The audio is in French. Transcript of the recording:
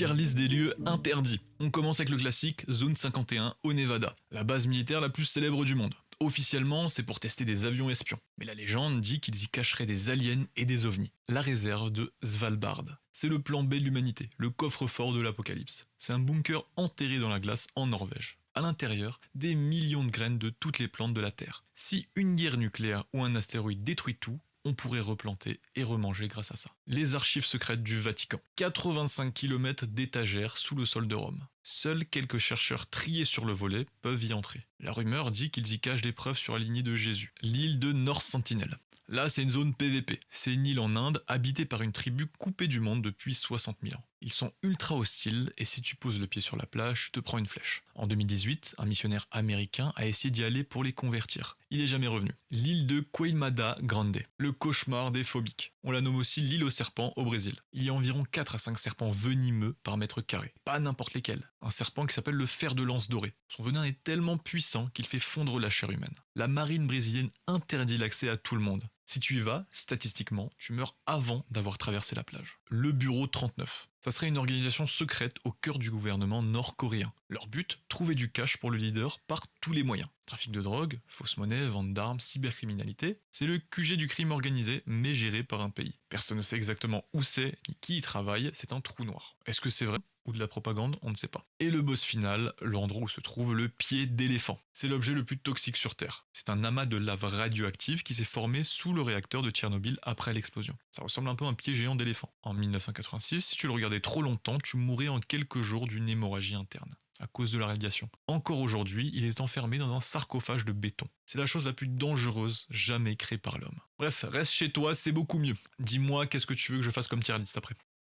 Tier list des lieux interdits. On commence avec le classique Zone 51 au Nevada, la base militaire la plus célèbre du monde. Officiellement, c'est pour tester des avions espions, mais la légende dit qu'ils y cacheraient des aliens et des ovnis. La réserve de Svalbard. C'est le plan B de l'humanité, le coffre-fort de l'apocalypse. C'est un bunker enterré dans la glace en Norvège. À l'intérieur, des millions de graines de toutes les plantes de la Terre. Si une guerre nucléaire ou un astéroïde détruit tout, on pourrait replanter et remanger grâce à ça. Les archives secrètes du Vatican. 85 km d'étagères sous le sol de Rome. Seuls quelques chercheurs triés sur le volet peuvent y entrer. La rumeur dit qu'ils y cachent des preuves sur la lignée de Jésus. L'île de North Sentinel. Là, c'est une zone PVP. C'est une île en Inde habitée par une tribu coupée du monde depuis 60 000 ans. Ils sont ultra hostiles et si tu poses le pied sur la plage, tu te prends une flèche. En 2018, un missionnaire américain a essayé d'y aller pour les convertir. Il est jamais revenu. L'île de Queimada Grande, le cauchemar des phobiques. On la nomme aussi l'île aux serpents au Brésil. Il y a environ 4 à 5 serpents venimeux par mètre carré. Pas n'importe lesquels. Un serpent qui s'appelle le fer de lance doré. Son venin est tellement puissant qu'il fait fondre la chair humaine. La marine brésilienne interdit l'accès à tout le monde. Si tu y vas, statistiquement, tu meurs avant d'avoir traversé la plage. Le Bureau 39. Ça serait une organisation secrète au cœur du gouvernement nord-coréen. Leur but, trouver du cash pour le leader par tous les moyens. Trafic de drogue, fausse monnaie, vente d'armes, cybercriminalité. C'est le QG du crime organisé, mais géré par un pays. Personne ne sait exactement où c'est, ni qui y travaille, c'est un trou noir. Est-ce que c'est vrai ? Ou de la propagande, on ne sait pas. Et le boss final, l'endroit où se trouve le pied d'éléphant. C'est l'objet le plus toxique sur Terre. C'est un amas de lave radioactive qui s'est formé sous le réacteur de Tchernobyl après l'explosion. Ça ressemble un peu à un pied géant d'éléphant. En 1986, si tu le regardais trop longtemps, tu mourrais en quelques jours d'une hémorragie interne à cause de la radiation. Encore aujourd'hui, il est enfermé dans un sarcophage de béton. C'est la chose la plus dangereuse jamais créée par l'homme. Bref, reste chez toi, c'est beaucoup mieux. Dis-moi qu'est-ce que tu veux que je fasse comme tier list après.